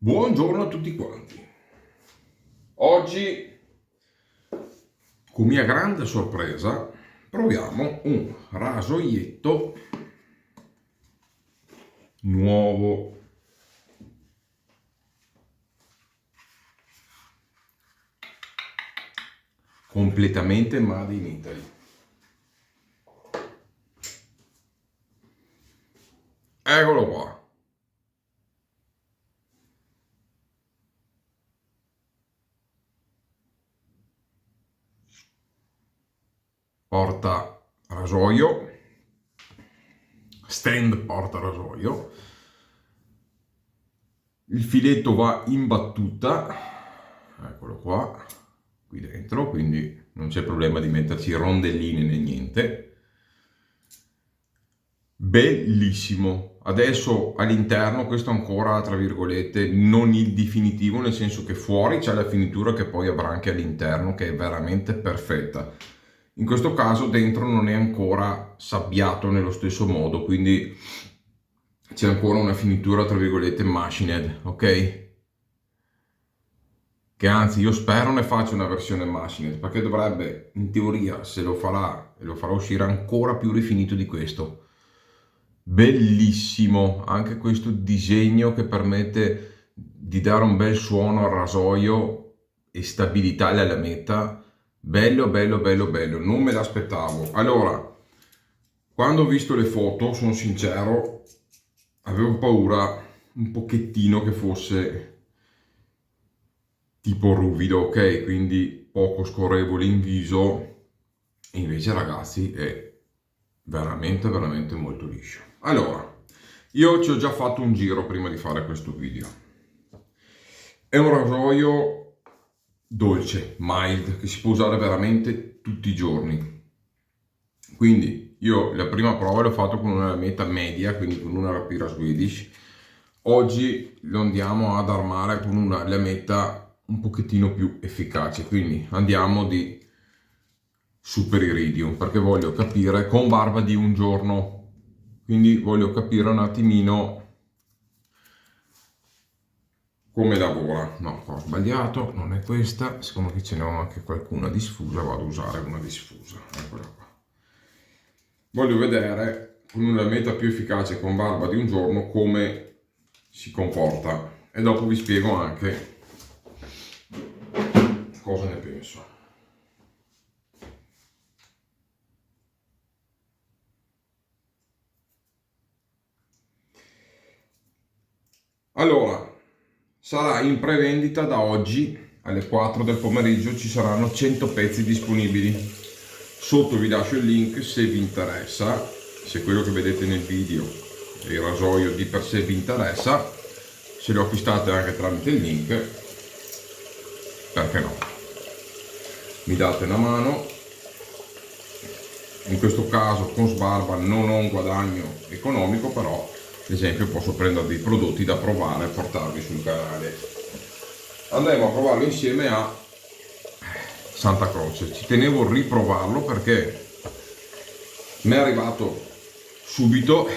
Buongiorno a tutti quanti. Oggi, con mia grande sorpresa, proviamo un rasoietto nuovo. Completamente made in Italy. Eccolo qua. Porta rasoio, stand porta rasoio, il filetto va in battuta, eccolo qua, qui dentro, quindi non c'è problema di metterci rondelline né niente. Bellissimo. Adesso all'interno, questo ancora tra virgolette non il definitivo, nel senso che fuori c'è la finitura che poi avrà anche all'interno, che è veramente perfetta. In questo caso dentro non è ancora sabbiato nello stesso modo, quindi c'è ancora una finitura tra virgolette machined, ok? Che anzi io spero ne faccia una versione machined, perché dovrebbe, in teoria, se lo farà e lo farà uscire ancora più rifinito di questo. Bellissimo anche questo disegno che permette di dare un bel suono al rasoio e stabilità alla lametta. Bello, bello, bello, bello, non me l'aspettavo. Allora, quando ho visto le foto, sono sincero, avevo paura un pochettino che fosse tipo ruvido, ok? Quindi poco scorrevole in viso. E invece, ragazzi, è veramente, veramente molto liscio. Allora, io ci ho già fatto un giro prima di fare questo video. È un rasoio dolce, mild, che si può usare veramente tutti i giorni. Quindi io la prima prova l'ho fatto con una lametta media, quindi con una rapira Swedish. Oggi lo andiamo ad armare con una lametta un pochettino più efficace, quindi andiamo di Super Iridium, perché voglio capire, con barba di un giorno, quindi voglio capire un attimino come lavora. No, ho sbagliato, non è questa, siccome che ce ne ho anche qualcuna diffusa, vado a usare una diffusa, eccola qua. Voglio vedere con una lametta più efficace con barba di un giorno come si comporta e dopo vi spiego anche cosa ne penso. Allora, sarà in prevendita da oggi alle 4 del pomeriggio, ci saranno 100 pezzi disponibili. Sotto vi lascio il link se vi interessa, se quello che vedete nel video il rasoio di per sé vi interessa, se lo acquistate anche tramite il link, perché no? Mi date una mano. In questo caso con Sbarba non ho un guadagno economico, però ad esempio posso prendere dei prodotti da provare e portarli sul canale. Andremo a provarlo insieme a Santa Croce. Ci tenevo a riprovarlo perché mi è arrivato subito e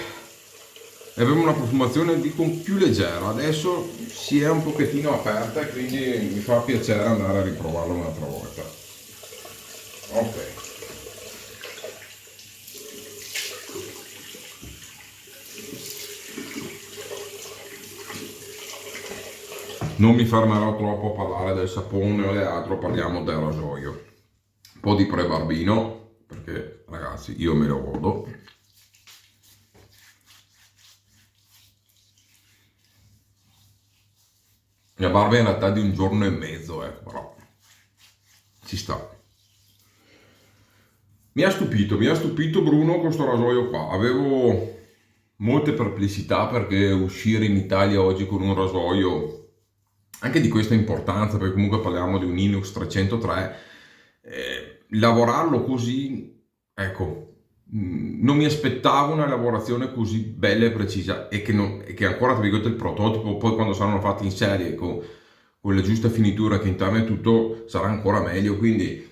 aveva una profumazione dico più leggera. Adesso si è un pochettino aperta e quindi mi fa piacere andare a riprovarlo un'altra volta. Ok. Non mi fermerò troppo a parlare del sapone o di altro, parliamo del rasoio. Un po' di prebarbino, perché ragazzi io me lo godo. La barba è in realtà di un giorno e mezzo, però ci sta. Mi ha stupito Bruno questo rasoio qua. Avevo molte perplessità perché uscire in Italia oggi con un rasoio anche di questa importanza, perché comunque parliamo di un Inox 303, lavorarlo così, ecco, non mi aspettavo una lavorazione così bella e precisa e che ancora tra virgolette il prototipo, poi quando saranno fatti in serie con la giusta finitura che interno e tutto sarà ancora meglio, quindi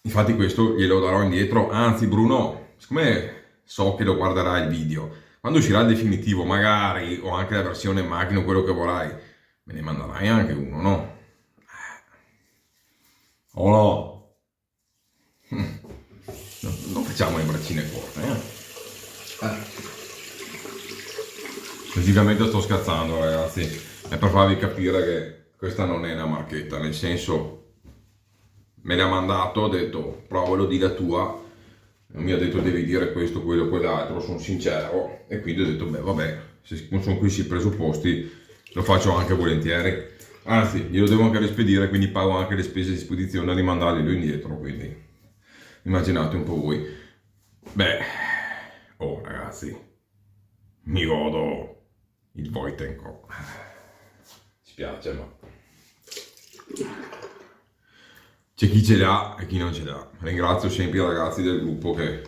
infatti questo glielo darò indietro. Anzi Bruno, siccome so che lo guarderai il video, quando uscirà il definitivo magari o anche la versione macchina o quello che vorrai, me ne manderai anche uno, no? O no? Non facciamo le braccine corte, Logicamente sto scherzando, ragazzi, è per farvi capire che questa non è una marchetta, nel senso, me l'ha mandato, ho detto provalo, di la tua, non mi ha detto devi dire questo, quello, quell'altro, sono sincero, e quindi ho detto beh vabbè, se sono questi i presupposti lo faccio anche volentieri, anzi glielo devo anche rispedire, quindi pago anche le spese di spedizione a rimandarglielo indietro, quindi immaginate un po' voi. Beh, oh ragazzi, mi godo il Voitenko. Mi spiace, ma c'è chi ce l'ha e chi non ce l'ha. Ringrazio sempre i ragazzi del gruppo che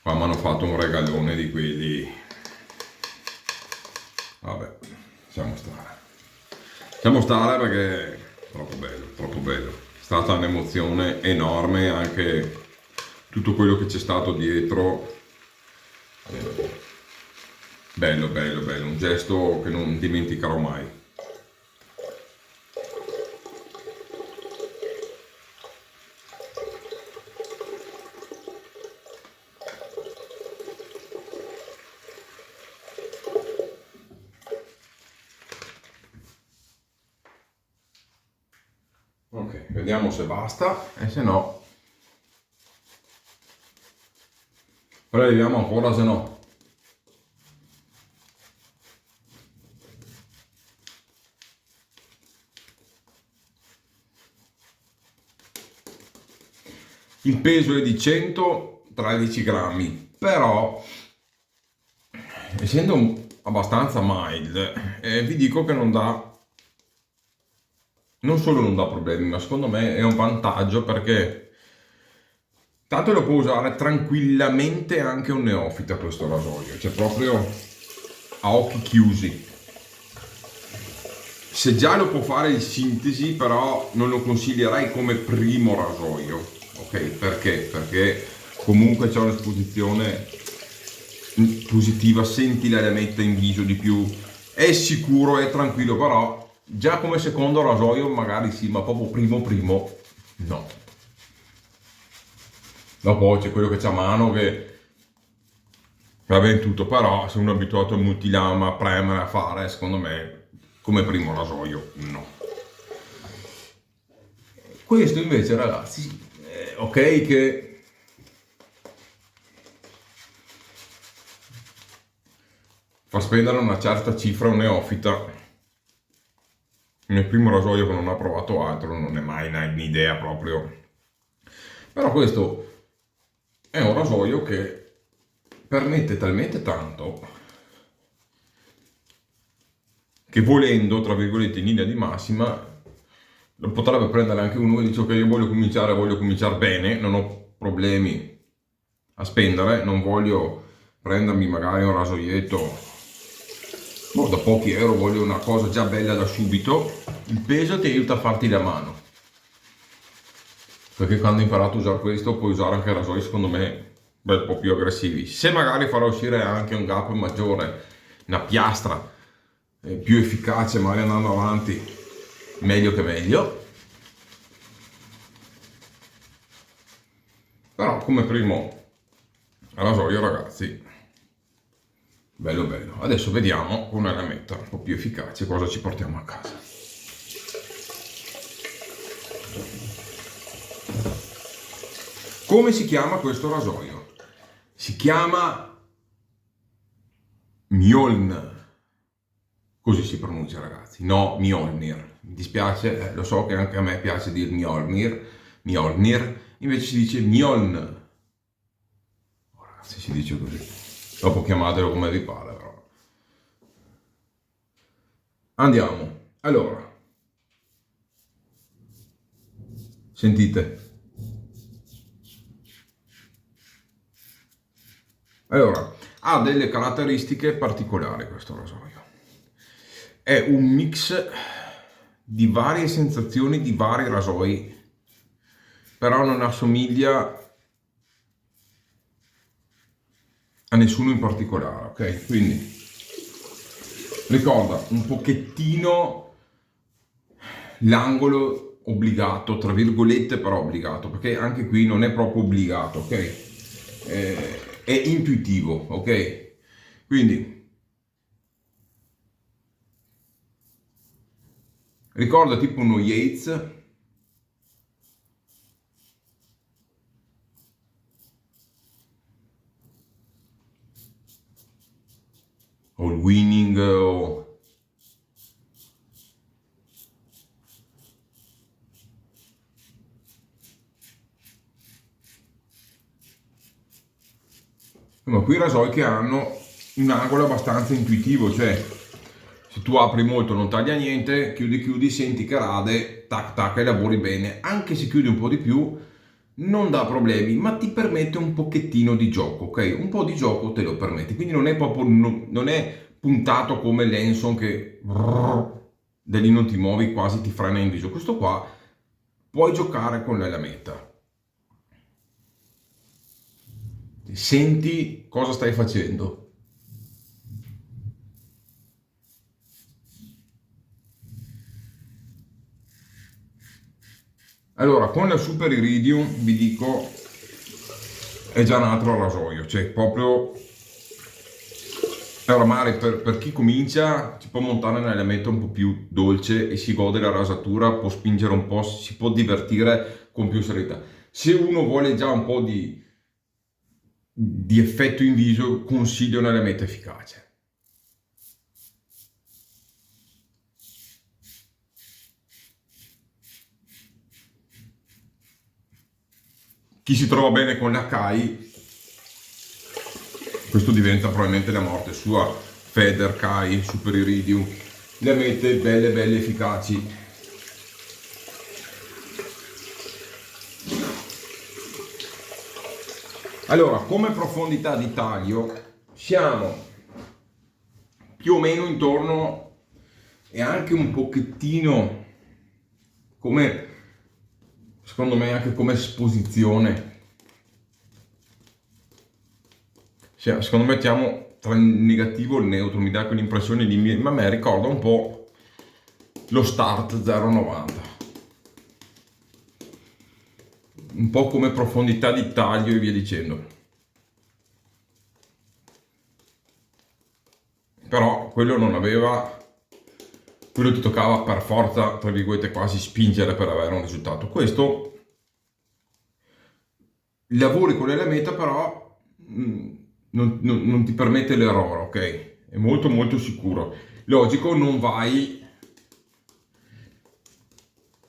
qua mi hanno fatto un regalone di quelli. Vabbè, lasciamo stare. Lasciamo stare perché è troppo bello, troppo bello. È stata un'emozione enorme, anche tutto quello che c'è stato dietro. Bello, bello, bello, un gesto che non dimenticherò mai. Ok, vediamo se basta e se no poi vediamo ancora, se no. Il peso è di 113 grammi, però essendo abbastanza mild, vi dico che non solo non dà problemi, ma secondo me è un vantaggio perché tanto lo può usare tranquillamente anche un neofita questo rasoio, cioè proprio a occhi chiusi. Se già lo può fare in sintesi, però non lo consiglierei come primo rasoio, ok? Perché? Perché comunque c'è un'esposizione positiva, senti la lametta in viso di più, è sicuro, è tranquillo, però già come secondo rasoio magari sì, ma proprio primo no. Dopo c'è quello che c'ha a mano che va bene tutto, però se uno è abituato a multilama, a premere, a fare, secondo me come primo rasoio no. Questo invece ragazzi, ok che fa spendere una certa cifra a un neofita, nel primo rasoio che non ha provato altro non è mai un'idea proprio, però questo è un rasoio che permette talmente tanto che volendo, tra virgolette, in linea di massima, lo potrebbe prendere anche uno che dice ok, io voglio cominciare bene, non ho problemi a spendere, non voglio prendermi magari un rasoietto da pochi euro, voglio una cosa già bella da subito. Il peso ti aiuta a farti la mano, perché quando hai imparato a usare questo puoi usare anche rasoi secondo me un bel po' più aggressivi. Se magari farà uscire anche un gap maggiore, una piastra più efficace, magari andando avanti, meglio che meglio. Però come primo rasoio ragazzi, bello bello. Adesso vediamo con una lametta un po' più efficace cosa ci portiamo a casa. Come si chiama questo rasoio? Si chiama Mjolnir. Così si pronuncia ragazzi, no Mjolnir. Mi dispiace, lo so che anche a me piace dire Mjolnir, invece si dice Mjolnir. Oh, ragazzi, si dice così. Dopo chiamatelo come vi pare, però. Andiamo. Allora. Sentite. Allora, ha delle caratteristiche particolari questo rasoio. È un mix di varie sensazioni di vari rasoi, però non assomiglia a nessuno in particolare, ok? Quindi ricorda un pochettino l'angolo obbligato, tra virgolette, però obbligato, perché anche qui non è proprio obbligato, ok? È intuitivo, ok? Quindi ricorda tipo uno Yates, o il Winning, o ma qui i rasoi che hanno un angolo abbastanza intuitivo, cioè se tu apri molto non taglia niente, chiudi, senti che rade, tac tac e lavori bene. Anche se chiudi un po' di più non dà problemi, ma ti permette un pochettino di gioco, ok? Un po' di gioco te lo permette, quindi non è proprio, non è puntato come l'Enson che da lì non ti muovi, quasi ti frena in viso. Questo qua puoi giocare con la lametta. Senti cosa stai facendo. Allora, con la Super Iridium vi dico è già un altro rasoio, cioè proprio allora magari per chi comincia si può montare nella lametta un po' più dolce e si gode la rasatura, può spingere un po', si può divertire con più serenità. Se uno vuole già un po' di effetto in viso, consiglio una lametta efficace. Chi si trova bene con la Kai, questo diventa probabilmente la morte sua. Feder, Kai, Super Iridium, lamette belle efficaci. Allora, come profondità di taglio siamo più o meno intorno e anche un pochettino come, secondo me, anche come esposizione. Secondo me mettiamo tra il negativo e il neutro, mi dà quell'impressione di, ma a me ricorda un po' lo Start 0,90. Un po' come profondità di taglio e via dicendo. Però quello non aveva, quello ti toccava per forza, tra virgolette, quasi spingere per avere un risultato. Questo lavori con l'elementa, però non ti permette l'errore, ok? È molto sicuro. Logico, non vai,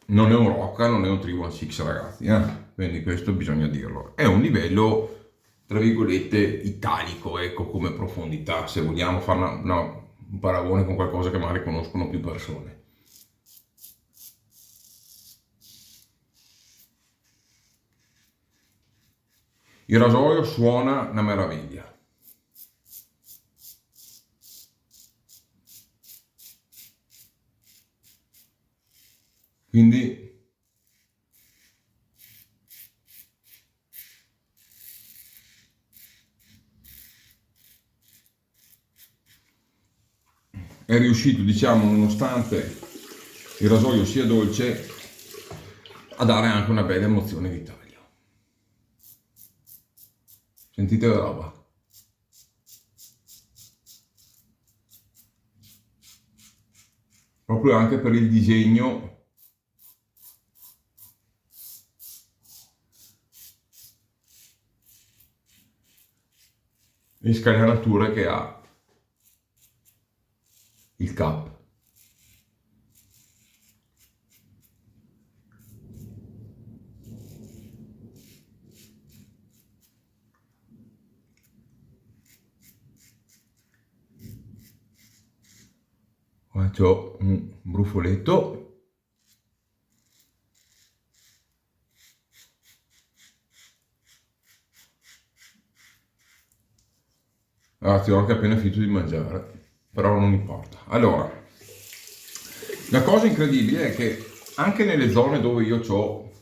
non è un Rocca, non è un 316 ragazzi, quindi questo bisogna dirlo. È un livello, tra virgolette, italico, ecco, come profondità, se vogliamo fare un paragone con qualcosa che magari conoscono più persone. Il rasoio suona una meraviglia. Quindi è riuscito, diciamo, nonostante il rasoio sia dolce, a dare anche una bella emozione di taglio. Sentite la roba. Proprio anche per il disegno e scanalatura che ha il cap. Faccio un brufoletto. Ragazzi, ho anche appena finito di mangiare, però non importa. Allora, la cosa incredibile è che anche nelle zone dove io ho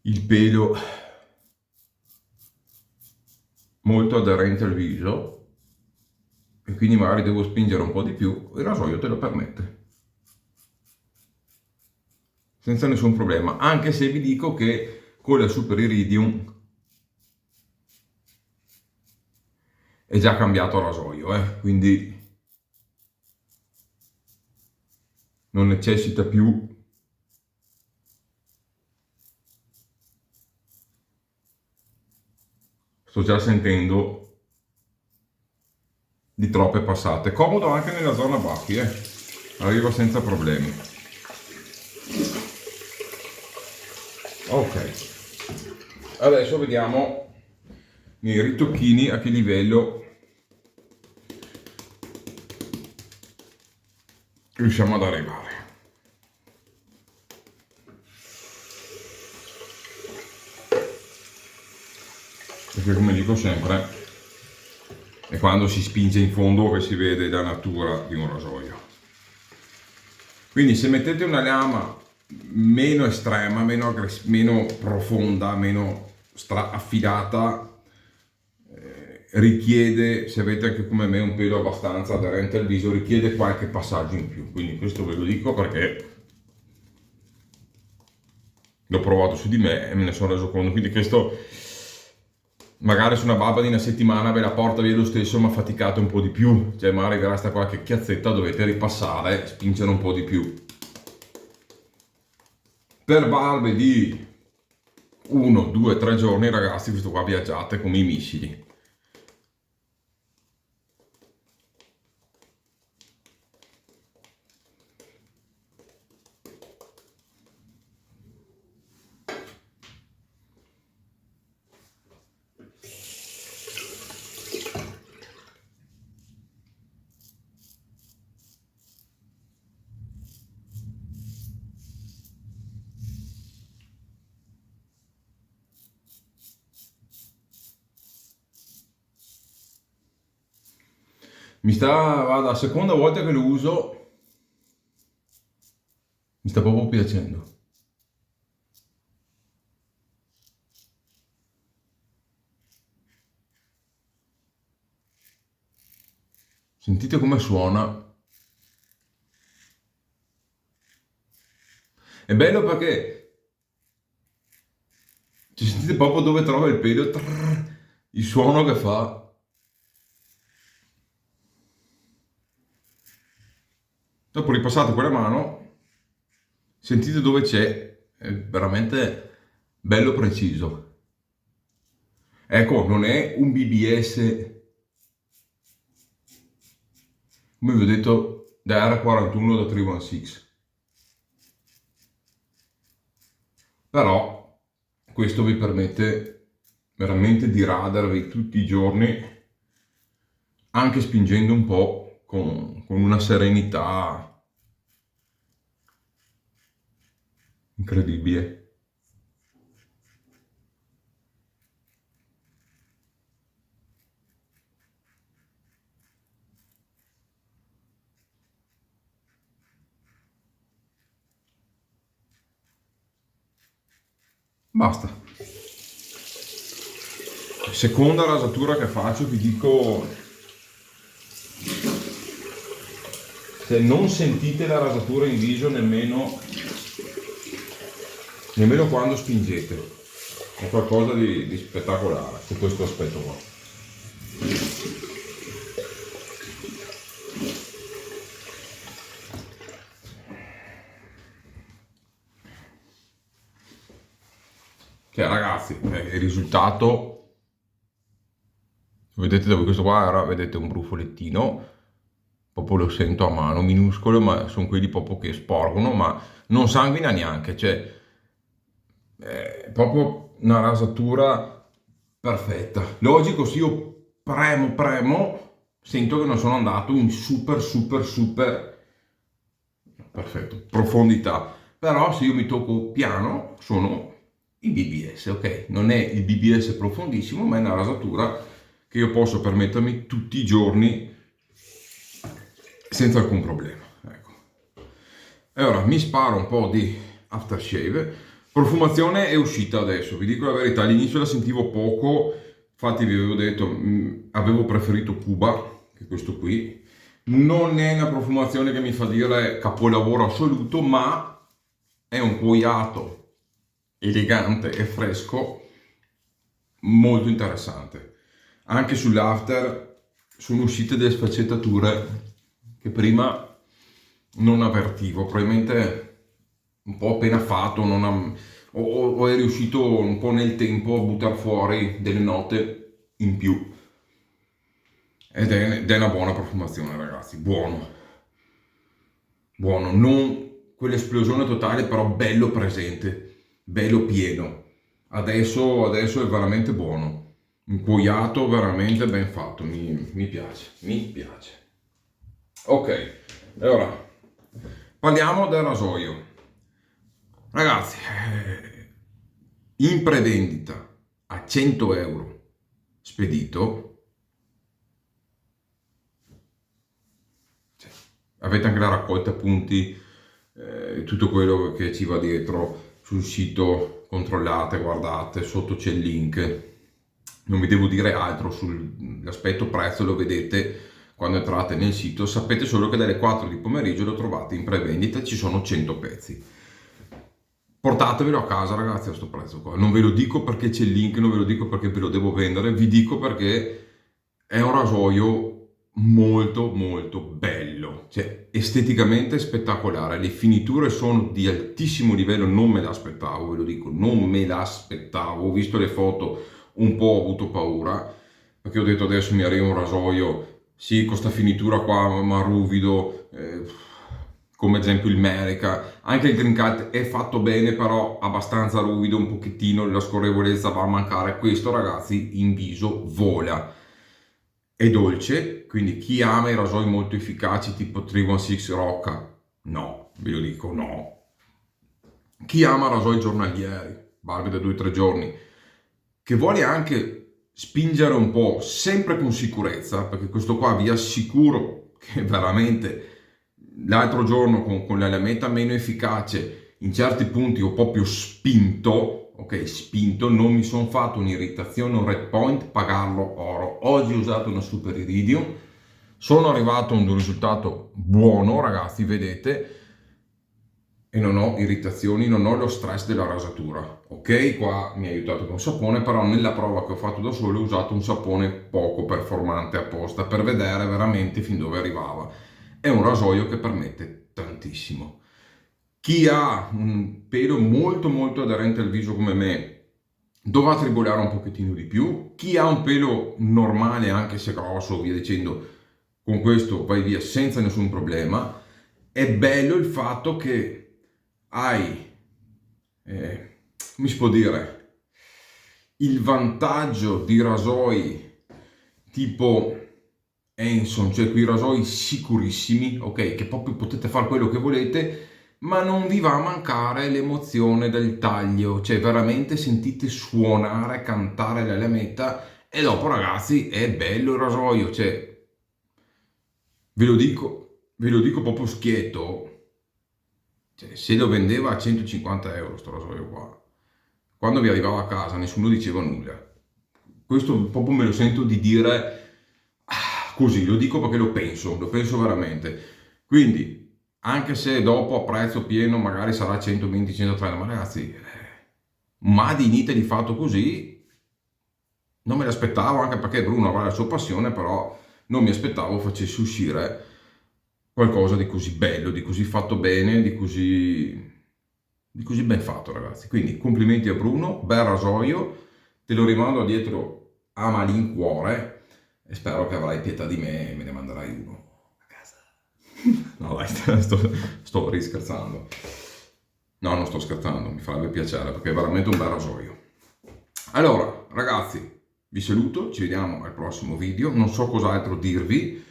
il pelo molto aderente al viso e quindi magari devo spingere un po' di più, il rasoio te lo permette. senza nessun problema, anche se vi dico che con la Super Iridium è già cambiato rasoio, quindi non necessita più sto già sentendo di troppe passate. Comodo anche nella zona baffi, arriva senza problemi. Ok, adesso vediamo nei ritocchini a che livello riusciamo ad arrivare. Perché come dico sempre, è quando si spinge in fondo che si vede la natura di un rasoio. Quindi se mettete una lama meno estrema, meno profonda, meno affilata, richiede, se avete anche come me un pelo abbastanza aderente al viso, richiede qualche passaggio in più. Quindi questo ve lo dico perché l'ho provato su di me e me ne sono reso conto. Quindi questo magari su una baba di una settimana ve la porta via lo stesso, ma faticate un po' di più, cioè magari vi resta qualche chiazzetta, dovete ripassare, spingere un po' di più. Per barbe di 1, 2, 3 giorni, ragazzi, questo qua viaggiate come i missili. Guarda, la seconda volta che lo uso, mi sta proprio piacendo. Sentite come suona. È bello perché sentite proprio dove trova il pelo, il suono che fa. Dopo ripassate quella mano, sentite dove c'è, è veramente bello preciso. Ecco, non è un BBS, come vi ho detto, da R41 da 316. Però questo vi permette veramente di radervi tutti i giorni, anche spingendo un po' con una serenità incredibile. Basta. Seconda rasatura che faccio, vi dico, se non sentite la rasatura in viso nemmeno quando spingete, è qualcosa di spettacolare su questo aspetto qua. Cioè ragazzi, il risultato, vedete dove questo qua era, vedete un brufolettino, proprio lo sento a mano, minuscolo, ma sono quelli proprio che sporgono, ma non sanguina neanche, cioè è proprio una rasatura perfetta. Logico, se io premo, sento che non sono andato in super perfetto, profondità, però se io mi tocco piano sono il BBS, ok? Non è il BBS profondissimo, ma è una rasatura che io posso permettermi tutti i giorni senza alcun problema, ecco. E ora mi sparo un po' di aftershave. Profumazione è uscita adesso, vi dico la verità, all'inizio la sentivo poco, infatti vi avevo detto, avevo preferito Cuba, che questo qui. Non è una profumazione che mi fa dire capolavoro assoluto, ma è un cuoiato elegante e fresco, molto interessante. Anche sull'after sono uscite delle sfaccettature che prima non avvertivo, probabilmente un po' appena fatto, o è riuscito un po' nel tempo a buttare fuori delle note in più. Ed è una buona profumazione, ragazzi, buono, non quell'esplosione totale, però bello presente, bello pieno. Adesso è veramente buono, un cuoiato veramente ben fatto, mi piace. Ok, allora parliamo del rasoio. Ragazzi, in prevendita a 100 euro spedito. Avete anche la raccolta appunti, tutto quello che ci va dietro sul sito, controllate, guardate, sotto c'è il link. Non vi devo dire altro sull'aspetto prezzo, lo vedete quando entrate nel sito. Sapete solo che dalle 4 di pomeriggio lo trovate in prevendita, ci sono 100 pezzi. Portatevelo a casa, ragazzi, a sto prezzo qua. Non ve lo dico perché c'è il link, non ve lo dico perché ve lo devo vendere, vi dico perché è un rasoio molto bello, cioè esteticamente spettacolare. Le finiture sono di altissimo livello, non me l'aspettavo, ve lo dico, non me l'aspettavo. Ho visto le foto, un po' ho avuto paura, perché ho detto adesso mi arriva un rasoio, sì, con sta finitura qua, ma ruvido, come ad esempio il Merica. Anche il Green Cut è fatto bene, però abbastanza ruvido, un pochettino la scorrevolezza va a mancare. Questo, ragazzi, in viso vola. È dolce, quindi chi ama i rasoi molto efficaci tipo 316 Rocca, no, ve lo dico, no. Chi ama rasoi giornalieri, barbe da 2-3 giorni, che vuole anche spingere un po', sempre con sicurezza, perché questo qua vi assicuro che veramente l'altro giorno con la lametta meno efficace in certi punti ho proprio spinto, ok, spinto, non mi sono fatto un'irritazione, un red point, pagarlo oro. Oggi ho usato una super iridium, sono arrivato a un risultato buono, ragazzi, vedete, e non ho irritazioni, non ho lo stress della rasatura. Ok, qua mi ha aiutato con sapone, però nella prova che ho fatto da solo ho usato un sapone poco performante apposta per vedere veramente fin dove arrivava. È un rasoio che permette tantissimo. Chi ha un pelo molto aderente al viso come me dovrà tribolare un pochettino di più. Chi ha un pelo normale, anche se grosso, via dicendo, con questo vai via senza nessun problema. È bello il fatto che hai, come si può dire, il vantaggio di rasoi tipo Anson, cioè quei rasoi sicurissimi, ok, che proprio potete fare quello che volete, ma non vi va a mancare l'emozione del taglio, cioè veramente sentite suonare, cantare la lametta, e dopo, ragazzi, è bello il rasoio, cioè ve lo dico proprio schietto. Cioè, se lo vendeva a 150 euro sto rasoio qua, quando vi arrivava a casa nessuno diceva nulla. Questo proprio me lo sento di dire così, lo dico perché lo penso veramente. Quindi, anche se dopo a prezzo pieno magari sarà 120-130, ma ragazzi, un Made in Italy fatto così, non me l'aspettavo, anche perché Bruno aveva la sua passione, però non mi aspettavo facesse uscire qualcosa di così bello, di così fatto bene, di così ben fatto, ragazzi. Quindi complimenti a Bruno, bel rasoio, te lo rimando dietro a malincuore e spero che avrai pietà di me e me ne manderai uno a casa. No dai, sto rischerzando. No, non sto scherzando, mi farebbe piacere perché è veramente un bel rasoio. Allora, ragazzi, vi saluto, ci vediamo al prossimo video. Non so cos'altro dirvi.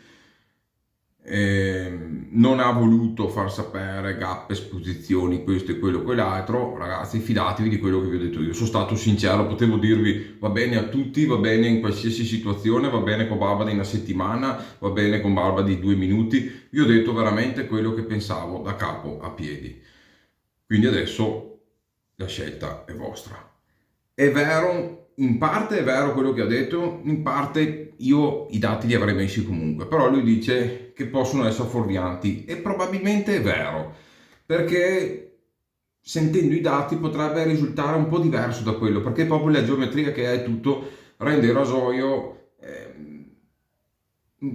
Non ha voluto far sapere gap, esposizioni, questo e quello, quell'altro. Ragazzi, fidatevi di quello che vi ho detto io. Sono stato sincero, potevo dirvi va bene a tutti, va bene in qualsiasi situazione, va bene con barba di una settimana, va bene con barba di 2 minuti. Vi ho detto veramente quello che pensavo da capo a piedi. Quindi adesso la scelta è vostra. È vero, in parte è vero quello che ha detto, in parte io i dati li avrei messi comunque, però lui dice che possono essere fuorvianti e probabilmente è vero, perché sentendo i dati potrebbe risultare un po' diverso da quello, perché proprio la geometria che è tutto rende il rasoio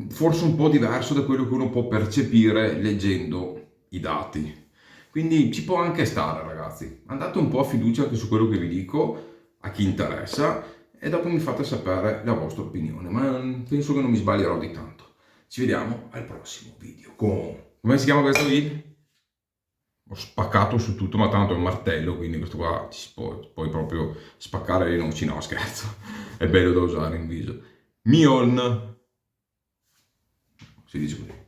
forse un po' diverso da quello che uno può percepire leggendo i dati. Quindi ci può anche stare, ragazzi. Andate un po' a fiducia anche su quello che vi dico, a chi interessa, e dopo mi fate sapere la vostra opinione, ma penso che non mi sbaglierò di tanto. Ci vediamo al prossimo video. Come si chiama questo video? Ho spaccato su tutto, ma tanto è un martello, quindi questo qua puoi proprio spaccare le noci. No, scherzo, è bello da usare in viso. Mion, si dice così.